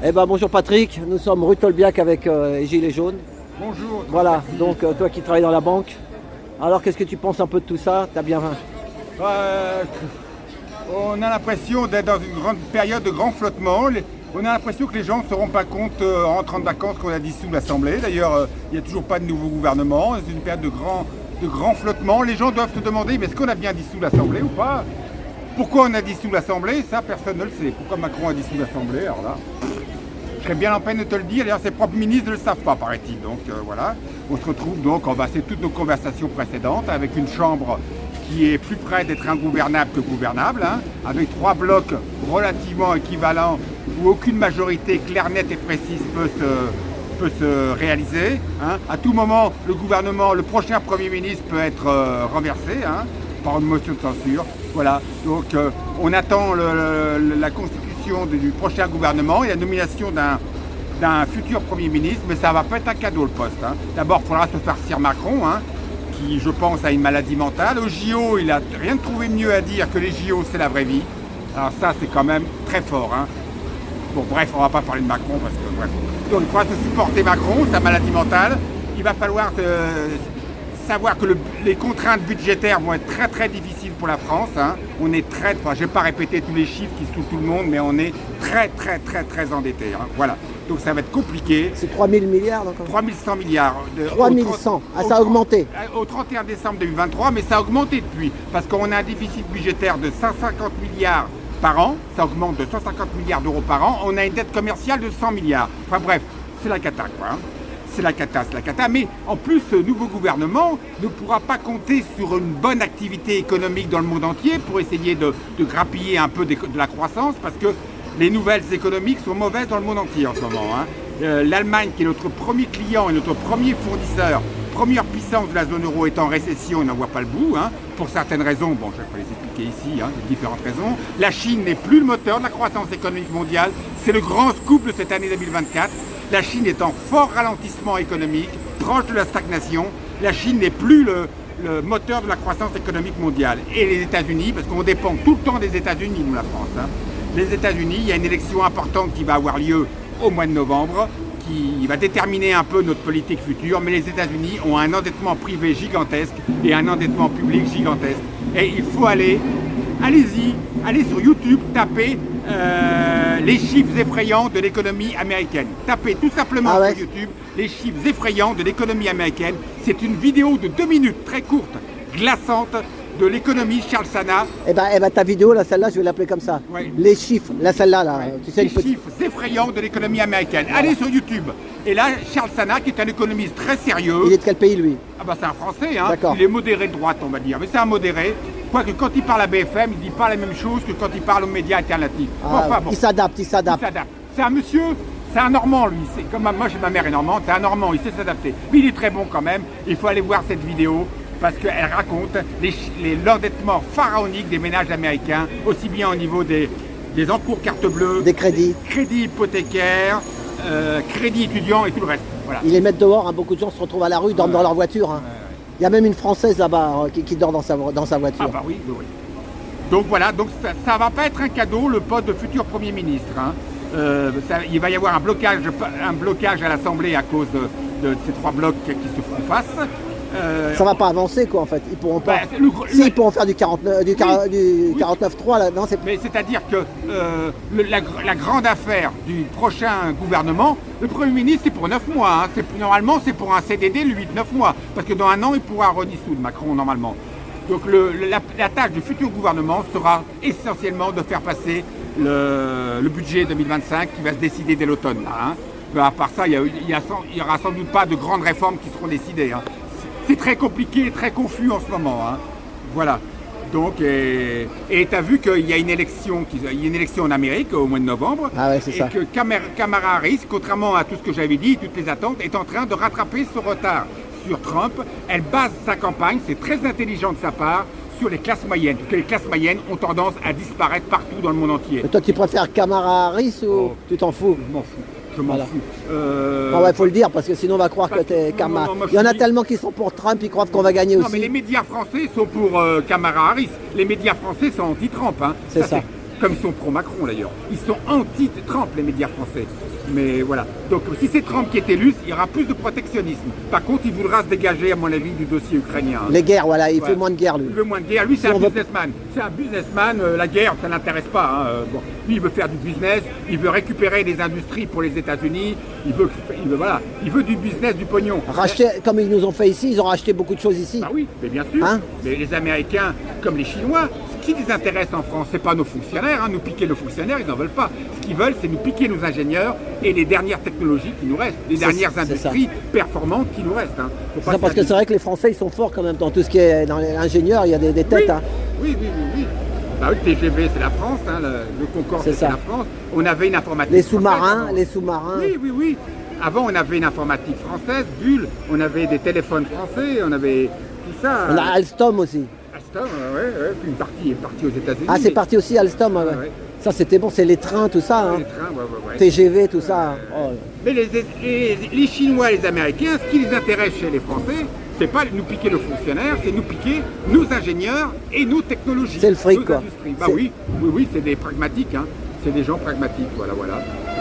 Eh ben bonjour Patrick, nous sommes rue Tolbiac avec Gilets jaunes. Bonjour. Voilà, donc toi qui travailles dans la banque, alors qu'est-ce que tu penses un peu de tout ça? T'as bien. Euh, on a l'impression d'être dans une grande période de grand flottement. On a l'impression que les gens ne se rendent pas compte en rentrant de vacances qu'on a dissous l'Assemblée. D'ailleurs, il n'y a toujours pas de nouveau gouvernement. C'est une période de grand flottement. Les gens doivent se demander, mais est-ce qu'on a bien dissous l'Assemblée ou pas? Pourquoi on a dissous l'Assemblée? Ça, personne ne le sait. Pourquoi Macron a dissous l'Assemblée? Alors là, je serais bien en peine de te le dire. D'ailleurs, ses propres ministres ne le savent pas, paraît-il. Donc voilà, on se retrouve donc, on va passer toutes nos conversations précédentes avec une chambre qui est plus près d'être ingouvernable que gouvernable, hein, avec 3 blocs relativement équivalents où aucune majorité claire, nette et précise peut se réaliser. Hein. À tout moment, le gouvernement, le prochain Premier ministre peut être renversé hein, par une motion de censure. Voilà, donc on attend la constitution du prochain gouvernement et la nomination d'un futur Premier ministre, mais ça va pas être un cadeau le poste. Hein. D'abord, il faudra se farcir Macron, hein, qui, je pense, a une maladie mentale. Au JO, il n'a rien trouvé mieux à dire que les JO, c'est la vraie vie. Alors ça, c'est quand même très fort. Hein. Bon, bref, on ne va pas parler de Macron, parce que, bref. Donc, il faudra se supporter Macron, sa maladie mentale. Il va falloir savoir que les contraintes budgétaires vont être très, très difficiles pour la France. Hein. On est je ne vais pas répéter tous les chiffres qui saoulent tout le monde, mais on est très, très, très, très endetté. Hein. Voilà. Donc ça va être compliqué. C'est 3 000 milliards donc. 3 100 milliards. 3 100, ça a augmenté. Au 31 décembre 2023, mais ça a augmenté depuis. Parce qu'on a un déficit budgétaire de 150 milliards par an. Ça augmente de 150 milliards d'euros par an. On a une dette commerciale de 100 milliards. Enfin bref, c'est la cata quoi. Hein. C'est la cata. Mais en plus, ce nouveau gouvernement ne pourra pas compter sur une bonne activité économique dans le monde entier pour essayer de grappiller un peu de la croissance. Parce que les nouvelles économiques sont mauvaises dans le monde entier en ce moment. Hein. L'Allemagne, qui est notre premier client et notre premier fournisseur, première puissance de la zone euro, est en récession et n'en voit pas le bout. Hein. Pour certaines raisons, bon, je ne vais pas les expliquer ici, hein, différentes raisons. La Chine n'est plus le moteur de la croissance économique mondiale. C'est le grand scoop de cette année 2024. La Chine est en fort ralentissement économique, proche de la stagnation. La Chine n'est plus le moteur de la croissance économique mondiale. Et les États-Unis, parce qu'on dépend tout le temps des États-Unis, nous, la France. Hein. Les États-Unis, il y a une élection importante qui va avoir lieu au mois de novembre, qui va déterminer un peu notre politique future, mais les États-Unis ont un endettement privé gigantesque et un endettement public gigantesque. Et il faut allez sur YouTube, tapez les chiffres effrayants de l'économie américaine. Tapez tout simplement sur YouTube les chiffres effrayants de l'économie américaine. C'est une vidéo de 2 minutes, très courte, glaçante, de l'économie Charles Sana. Eh ben ta vidéo, là, celle-là, je vais l'appeler comme ça. Ouais. Les chiffres, là, celle-là, là. Tu sais, les chiffres effrayants de l'économie américaine. Voilà. Allez sur YouTube. Et là, Charles Sana, qui est un économiste très sérieux. Il est de quel pays, lui? Ah bah c'est un Français, hein. D'accord. Il est modéré de droite, on va dire. Mais c'est un modéré. Quoique quand il parle à BFM, il ne dit pas la même chose que quand il parle aux médias alternatifs. Ah, enfin, bon. Il s'adapte. C'est un monsieur, c'est un Normand, lui. Comme moi, ma mère est normande, c'est un Normand, il sait s'adapter. Mais il est très bon quand même. Il faut aller voir cette vidéo, parce qu'elle raconte l'endettement pharaonique des ménages américains, aussi bien au niveau des encours carte bleue, des crédits hypothécaires, crédits étudiants et tout le reste. Voilà. Ils les mettent dehors, hein. Beaucoup de gens se retrouvent à la rue, dorment dans leur voiture. Hein. Il y a même une Française là-bas qui dort dans sa voiture. Ah bah oui. Donc voilà, donc ça va pas être un cadeau, le poste de futur Premier ministre. Hein. Il va y avoir un blocage à l'Assemblée à cause de ces 3 blocs qui se font face. Ça va pas avancer quoi en fait, ils pourront pas. Ils pourront faire du 49.3 là, non c'est. Mais c'est-à-dire que la grande affaire du prochain gouvernement, le Premier ministre c'est pour 9 mois. Hein. Normalement c'est pour un CDD de 8-9 mois, parce que dans un an il pourra redissoudre Macron normalement. Donc la tâche du futur gouvernement sera essentiellement de faire passer le budget 2025 qui va se décider dès l'automne. Hein. À part ça, il y aura sans doute pas de grandes réformes qui seront décidées. Hein. C'est très compliqué, très confus en ce moment. Hein. Voilà. Donc, et tu as vu qu'il y a une élection en Amérique au mois de novembre. Ah ouais, c'est ça. Que Kamala Harris, contrairement à tout ce que j'avais dit, toutes les attentes, est en train de rattraper ce retard sur Trump. Elle base sa campagne, c'est très intelligent de sa part, sur les classes moyennes. Parce que les classes moyennes ont tendance à disparaître partout dans le monde entier. Et toi, tu préfères Kamala Harris ou tu t'en fous? Je m'en fous. Je m'en fous. Il faut le dire parce que sinon on va croire que t'es Kamala. Il y en a tellement qui sont pour Trump, ils croient qu'on va gagner aussi. Non mais les médias français sont pour Kamala Harris. Les médias français sont anti-Trump. Hein. C'est ça. comme ils sont pro-Macron d'ailleurs. Ils sont anti-Trump, les médias français. Mais voilà. Donc si c'est Trump qui est élu, il y aura plus de protectionnisme. Par contre, il voudra se dégager, à mon avis, du dossier ukrainien. Les guerres, voilà, il fait moins de guerre, lui. Il veut moins de guerre. Lui, c'est un businessman. C'est un businessman. La guerre, ça l'intéresse pas. Hein. Bon. Lui, il veut faire du business. Il veut récupérer des industries pour les États-Unis. Il veut du business, du pognon. Racheter, comme ils nous ont fait ici, ils ont racheté beaucoup de choses ici. Bah oui, mais bien sûr. Hein, mais les Américains, comme les Chinois, ce qui les intéresse en France, c'est pas nos fonctionnaires. Hein. Nous piquer nos fonctionnaires, ils n'en veulent pas. Ce qu'ils veulent, c'est nous piquer nos ingénieurs et les dernières technologies qui nous restent, les dernières industries performantes qui nous restent. Hein. C'est ça, parce que c'est vrai que les Français, ils sont forts quand même dans tout ce qui est dans l'ingénieur, il y a des têtes. Oui, hein. oui. Bah, le TGV, c'est la France, hein, le Concorde, c'est la France. On avait une informatique Les sous-marins, française, les sous-marins. Oui. Avant, on avait une informatique française, Bull, on avait des téléphones français, on avait tout ça. On a Alstom aussi. Alstom, ouais. Puis une partie est partie aux États-Unis. Ah, c'est parti aussi Alstom, ouais. Ça, c'était bon, c'est les trains, tout ça. Hein. Les trains, ouais. TGV, tout ça. Oh. Mais les Chinois et les Américains, ce qui les intéresse chez les Français, c'est pas nous piquer nos fonctionnaires, c'est nous piquer nos ingénieurs et nos technologies. C'est le fric, quoi. Bah oui, c'est des pragmatiques, hein. C'est des gens pragmatiques, voilà.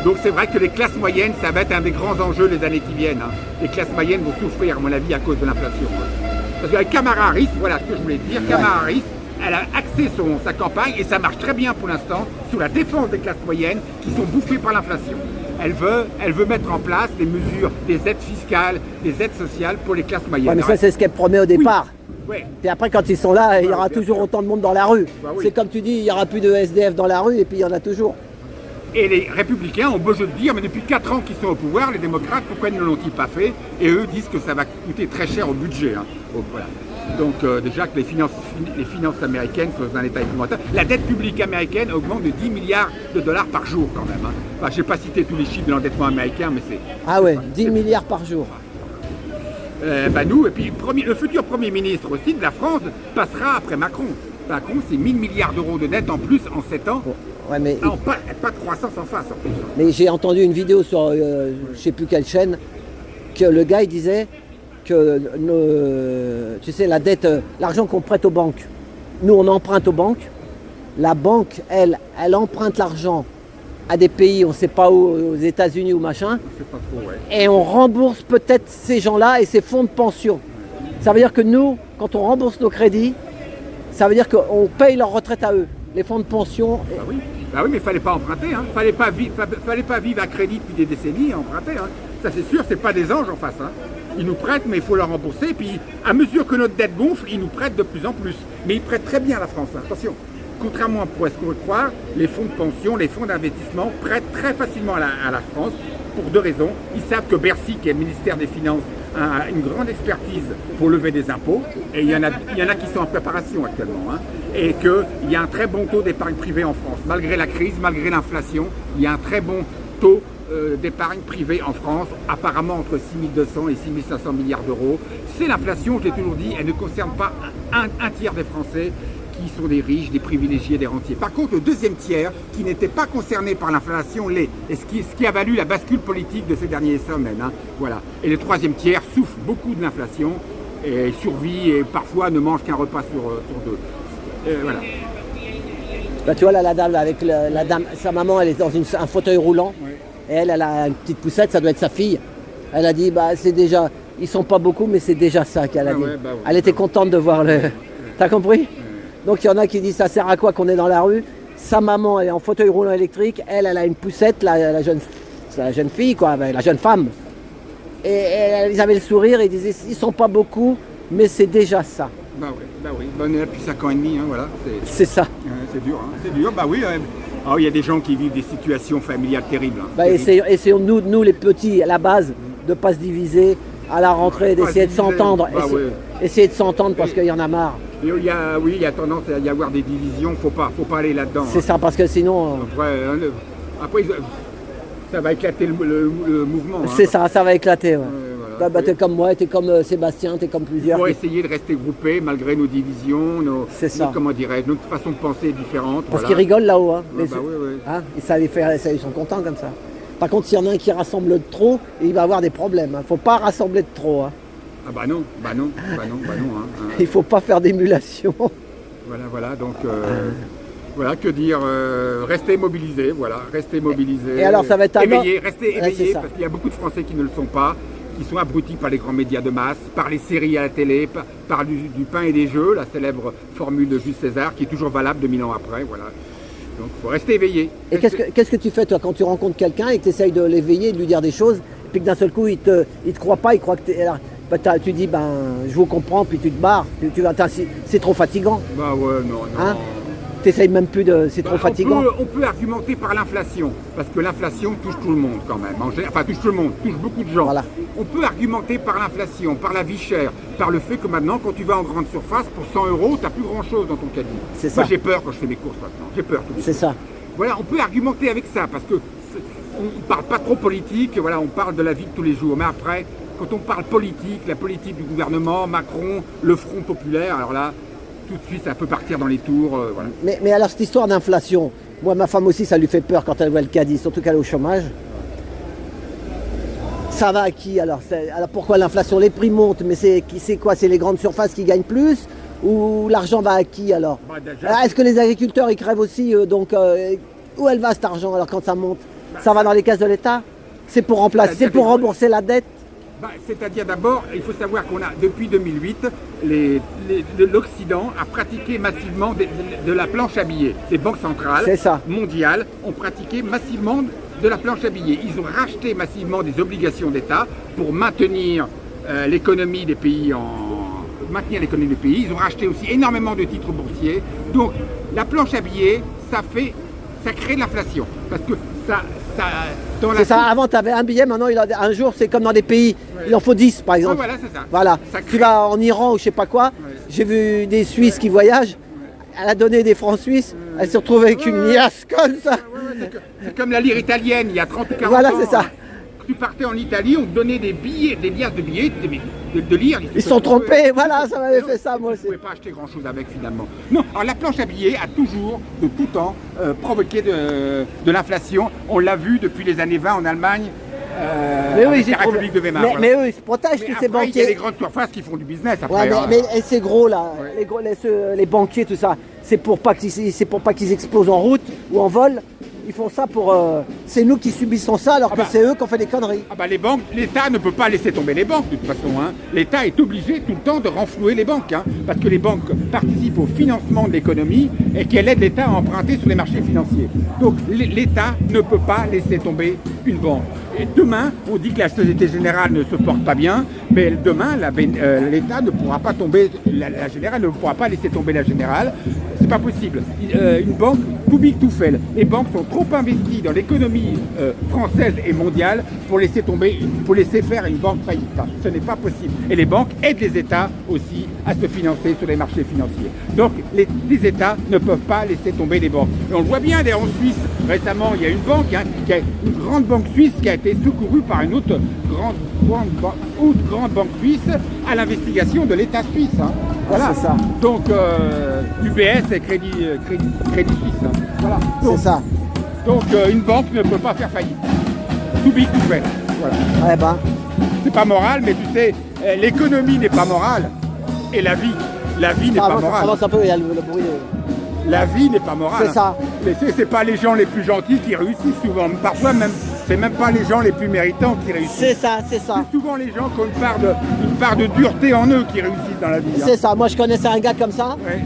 Donc c'est vrai que les classes moyennes, ça va être un des grands enjeux les années qui viennent. Hein. Les classes moyennes vont souffrir, à mon avis, à cause de l'inflation. Hein. Parce qu'avec Kamala Harris, voilà ce que je voulais dire, Kamala Harris, elle a axé sa campagne, et ça marche très bien pour l'instant, sur la défense des classes moyennes qui sont bouffées par l'inflation. Elle veut mettre en place des mesures, des aides fiscales, des aides sociales pour les classes moyennes. Ouais, mais ça, c'est ce qu'elle promet au départ. Oui. Et après, quand ils sont là, il y aura toujours autant de monde dans la rue. Bah oui. C'est comme tu dis, il n'y aura plus de SDF dans la rue, et puis il y en a toujours. Et les républicains ont besoin de dire, mais depuis 4 ans qu'ils sont au pouvoir, les démocrates, pourquoi ne l'ont-ils pas fait? Et eux disent que ça va coûter très cher au budget. Hein. Donc, voilà. Donc déjà que les finances américaines sont dans un état épouvantable. La dette publique américaine augmente de 10 milliards de dollars par jour quand même. Hein. Enfin, je n'ai pas cité tous les chiffres de l'endettement américain, mais c'est... Ah ouais, 10 milliards par jour. Nous, et puis le futur Premier ministre aussi de la France passera après Macron. Macron, c'est 1000 milliards d'euros de dette en plus en 7 ans. Ouais, mais... pas de croissance en face en plus. Mais j'ai entendu une vidéo sur je ne sais plus quelle chaîne, que le gars il disait que tu sais, la dette, l'argent qu'on prête aux banques, nous on emprunte aux banques, la banque, elle emprunte l'argent à des pays, on ne sait pas où, aux États-Unis ou machin, Pas trop, ouais. et on rembourse peut-être ces gens-là et ces fonds de pension. Ça veut dire que nous, quand on rembourse nos crédits, ça veut dire qu'on paye leur retraite à eux, les fonds de pension. Bah oui, mais il fallait pas emprunter, hein. Fallait pas vivre à crédit depuis des décennies et emprunter. Hein. Ça c'est sûr, c'est pas des anges en face. Hein. Ils nous prêtent, mais il faut leur rembourser. Puis à mesure que notre dette gonfle, ils nous prêtent de plus en plus. Mais ils prêtent très bien à la France. Hein. Attention, contrairement à ce qu'on veut croire, les fonds de pension, les fonds d'investissement prêtent très facilement à la France pour 2 raisons. Ils savent que Bercy, qui est le ministère des Finances, a une grande expertise pour lever des impôts, et il y en a qui sont en préparation actuellement, hein, et qu'il y a un très bon taux d'épargne privée en France. Malgré la crise, malgré l'inflation, il y a un très bon taux d'épargne privée en France, apparemment entre 6200 et 6500 milliards d'euros. C'est l'inflation, je l'ai toujours dit, elle ne concerne pas un tiers des Français, qui sont des riches, des privilégiés, des rentiers. Par contre, le deuxième tiers, qui n'était pas concerné par l'inflation, l'est. Et ce qui a valu la bascule politique de ces dernières semaines. Hein. Voilà. Et le troisième tiers souffre beaucoup de l'inflation et survit et parfois ne mange qu'un repas sur 2. Voilà. Bah, tu vois là, la dame, la dame, sa maman, elle est dans un fauteuil roulant. Oui. Et elle a une petite poussette, ça doit être sa fille. Elle a dit, c'est déjà, ils sont pas beaucoup, mais c'est déjà ça qu'elle a dit. Ouais, elle était contente de voir le... T'as compris? Donc il y en a qui disent ça sert à quoi qu'on est dans la rue. Sa maman elle est en fauteuil roulant électrique, elle a une poussette, la jeune fille, quoi, la jeune femme. Et ils avaient le sourire et ils disaient ils sont pas beaucoup, mais c'est déjà ça. Bah oui. On est là depuis 5 ans et demi, hein, voilà. C'est ça. C'est dur, hein. C'est dur, bah oui. Il y a des gens qui vivent des situations familiales terribles. Hein, essayons nous les petits, à la base, de ne pas se diviser, à la rentrée, d'essayer de s'entendre. Essayer de s'entendre parce qu'il y en a marre. Il y a tendance à y avoir des divisions, faut pas aller là-dedans. C'est ça, parce que sinon... Après ça va éclater le mouvement. C'est ça va éclater. Ouais. Voilà. T'es comme moi, t'es comme Sébastien, t'es comme plusieurs. Il faut essayer de rester groupés malgré nos divisions, notre façon de penser est différente. Parce qu'ils rigolent là-haut. Hein. Oui. Hein, ils sont contents comme ça. Par contre, s'il y en a un qui rassemble de trop, il va avoir des problèmes. Hein. Faut pas rassembler de trop. Hein. Ah bah non. Hein. Il faut pas faire d'émulation. Voilà, donc Voilà, que dire, restez mobilisés, voilà, restez mobilisés. Et alors ça va être éveillés, restez éveillés, parce qu'il y a beaucoup de Français qui ne le sont pas, qui sont abrutis par les grands médias de masse, par les séries à la télé, par du pain et des jeux, la célèbre formule de Jules César, qui est toujours valable 2000 ans après, voilà. Donc il faut rester éveillé. Et qu'est-ce que tu fais toi quand tu rencontres quelqu'un et que tu essayes de l'éveiller, de lui dire des choses, et puis que d'un seul coup il te croit pas, il croit que tu dis je vous comprends, puis tu te barres, c'est trop fatigant. Bah ouais, non. Hein, t'essayes même plus c'est trop fatigant. On peut argumenter par l'inflation, parce que l'inflation touche tout le monde quand même. Enfin, touche tout le monde, touche beaucoup de gens. Voilà. On peut argumenter par l'inflation, par la vie chère, par le fait que maintenant, quand tu vas en grande surface, pour 100 €, tu n'as plus grand-chose dans ton caddie. C'est ça. Moi, j'ai peur quand je fais mes courses maintenant. J'ai peur. C'est ça. Voilà, on peut argumenter avec ça, parce que on ne parle pas trop politique, voilà, on parle de la vie de tous les jours. Mais après, quand on parle politique, la politique du gouvernement, Macron, le Front populaire, alors là, tout de suite, ça peut partir dans les tours. Voilà. Mais alors, cette histoire d'inflation, moi, ma femme aussi, ça lui fait peur quand elle voit le caddie, surtout qu'elle est au chômage. Ça va à qui alors pourquoi l'inflation? Les prix montent, mais c'est quoi? C'est les grandes surfaces qui gagnent plus? Ou l'argent va à qui alors? Est-ce que les agriculteurs, ils crèvent aussi où elle va cet argent alors quand ça monte? Ça va dans les caisses de l'État? C'est pour remplacer, c'est pour rembourser la dette? C'est-à-dire d'abord, il faut savoir qu'on a, depuis 2008, l'Occident a pratiqué massivement de la planche à billets. Les banques centrales mondiales ont pratiqué massivement de la planche à billets. Ils ont racheté massivement des obligations d'État pour maintenir l'économie des pays Ils ont racheté aussi énormément de titres boursiers. Donc la planche à billets, ça crée de l'inflation. Parce que c'est ça, avant tu avais un billet, maintenant un jour c'est comme dans des pays, il en faut 10 par exemple. Voilà, c'est ça. Voilà. Tu vas en Iran ou je sais pas quoi, j'ai vu des Suisses qui voyagent, elle a donné des francs suisses, elle s'est retrouvée avec une liasse comme ça. C'est comme la lire italienne, il y a 30 ou 40 ans. Voilà, c'est ça. Tu partais en Italie, on te donnait des liasses de billets, de lire. Ils se sont trompés, voilà, ça m'avait fait ça moi aussi. Tu ne pouvais pas acheter grand chose avec finalement. Non, alors la planche à billets a toujours, de tout temps, provoqué de l'inflation. On l'a vu depuis les années 20 en Allemagne. Mais oui, la République de Weimar. Mais eux, ils se protègent tous ces banquiers. Il y a les grandes surfaces qui font du business après. Mais ces gros là, les banquiers, tout ça, c'est pour pas qu'ils explosent en route ou en vol. Ils font ça pour... c'est nous qui subissons ça alors que c'est eux qui ont fait des conneries. Les banques, l'État ne peut pas laisser tomber les banques de toute façon. Hein. L'État est obligé tout le temps de renflouer les banques. Hein, parce que les banques participent au financement de l'économie et qu'elles aident l'État à emprunter sur les marchés financiers. Donc l'État ne peut pas laisser tomber une banque. Et demain, on dit que la Société Générale ne se porte pas bien, mais demain, l'État ne pourra pas tomber, la Générale ne pourra pas laisser tomber la Générale. C'est pas possible. Une banque, too big to fail. Les banques sont trop investies dans l'économie française et mondiale pour laisser faire une banque faillite. Ce n'est pas possible. Et les banques aident les États aussi à se financer sur les marchés financiers. Donc, les États ne peuvent pas laisser tomber les banques. Et on le voit bien, d'ailleurs, en Suisse, récemment, il y a une banque, une grande banque suisse qui a été secourue par une autre grande banque suisse à l'investigation de l'État suisse. Hein. Voilà. C'est ça. Donc, UBS et Crédit Suisse. Hein. Voilà. C'est ça. Donc, une banque ne peut pas faire faillite. Too big to fail. Voilà. C'est pas moral, mais tu sais, l'économie n'est pas morale. Et la vie n'est pas morale. Avance un peu, il y a le bruit. La vie n'est pas morale. C'est ça. Mais c'est pas les gens les plus gentils qui réussissent souvent. Parfois même, c'est même pas les gens les plus méritants qui réussissent. C'est ça. C'est souvent les gens qui ont une part de dureté en eux qui réussissent dans la vie. C'est ça. Moi, je connaissais un gars comme ça. Ouais.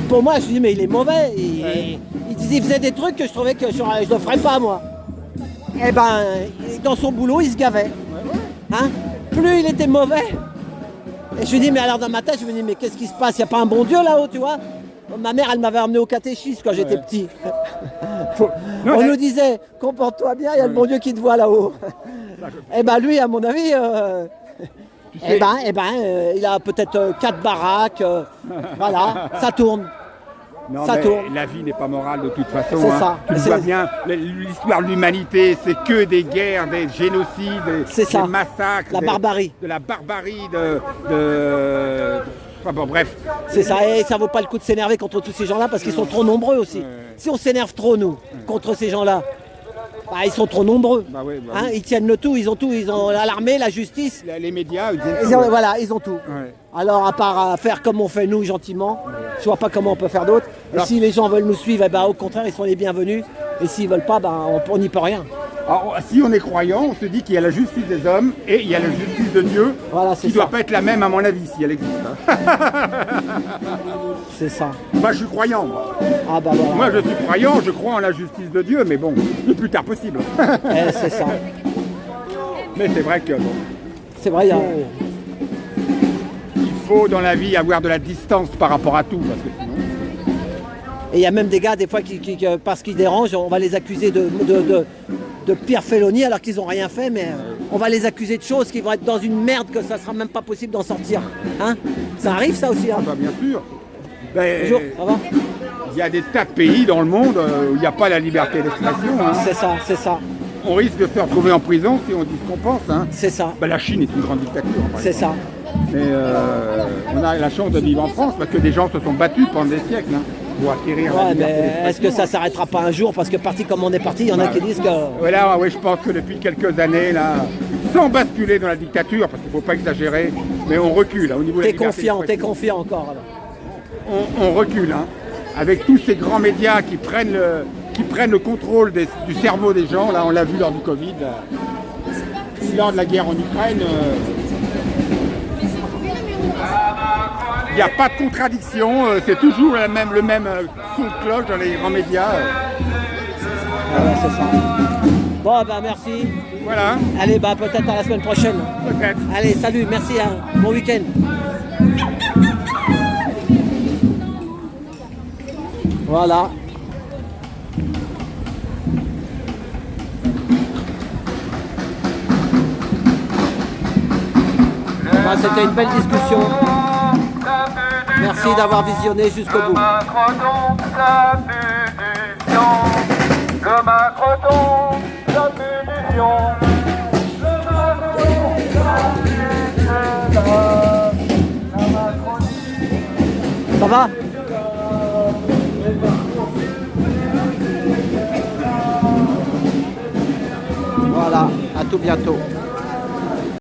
Pour moi, je dis mais il est mauvais. Il faisait des trucs que je trouvais que je ne le ferais pas moi. Et dans son boulot, il se gavait. Hein? Plus il était mauvais. Et je lui dis mais alors dans ma tête, je me dis mais qu'est-ce qui se passe? Il n'y a pas un bon Dieu là-haut, tu vois? Ma mère, elle m'avait emmené au catéchisme quand j'étais petit. On nous disait, comporte-toi bien, il y a le bon Dieu qui te voit là-haut. Lui, à mon avis, il a peut-être 4 baraques. Voilà, ça tourne. Non, ça tourne. La vie n'est pas morale de toute façon. C'est ça. Tu vois bien, l'histoire de l'humanité, c'est que des guerres, des génocides, des massacres. La barbarie. De la barbarie, bref. C'est ça, et ça vaut pas le coup de s'énerver contre tous ces gens-là parce qu'ils sont trop nombreux aussi. Si on s'énerve trop, nous, contre ces gens-là, Bah, ils sont trop nombreux. Bah ouais, bah Hein, oui. ils tiennent le tout, ils ont l'armée, la justice. Les médias, ils disent Ils ont, voilà, ils ont tout. Ouais. Alors, à part faire comme on fait nous gentiment, je vois pas comment on peut faire d'autre. Et Alors- si les gens veulent nous suivre, eh ben, au contraire, ils sont les bienvenus. Et s'ils veulent pas, ben, on n'y peut rien. Alors, si on est croyant, on se dit qu'il y a la justice des hommes et il y a la justice de Dieu, Voilà, c'est qui ne doit ça. pas être la même à mon avis, si elle existe. Hein. C'est ça. Moi, je suis croyant. Moi. Ah bah voilà. Moi, je suis croyant, je crois en la justice de Dieu, mais bon, le plus tard possible. C'est ça. Mais c'est vrai que bon, C'est vrai, il y a- il faut dans la vie avoir de la distance par rapport à tout, parce que sinon... Et il y a même des gars, des fois, parce qu'ils dérangent, on va les accuser de pire félonie alors qu'ils n'ont rien fait, mais on va les accuser de choses qui vont être dans une merde que ça sera même pas possible d'en sortir. Hein, ça arrive ça aussi. Hein. Ah bah, bien sûr. Ben, Bonjour, ça va? il y a des tas de pays dans le monde où il n'y a pas la liberté d'expression. Hein. C'est ça, c'est ça, On risque de se retrouver en prison si on dit ce qu'on pense. Hein. c'est ça, Ben, la Chine est une grande dictature. par c'est exemple. ça. Mais on a la chance de vivre en France parce que des gens se sont battus pendant des siècles hein, pour acquérir la Ouais, liberté mais est-ce que ça d'expression. s'arrêtera pas un jour? Parce que parti comme on est parti, il y en a qui disent que... Voilà, ouais, je pense que depuis quelques années, là, sans basculer dans la dictature, parce qu'il ne faut pas exagérer, mais on recule hein, au niveau de la T'es liberté confiant d'expression. encore. Alors. On recule, hein, avec tous ces grands médias qui prennent le contrôle du cerveau des gens. Là, on l'a vu lors du Covid, lors de la guerre en Ukraine. Il n'y a pas de contradiction, c'est toujours le même son de cloche dans les grands médias. Voilà, c'est ça. Bon, ben merci. Voilà, Allez, bah peut-être à la semaine prochaine. peut-être. Allez, salut, merci, hein. Bon week-end. Voilà. Bah, c'était une belle discussion. Merci d'avoir visionné jusqu'au bout. Ça va? Voilà, à tout bientôt.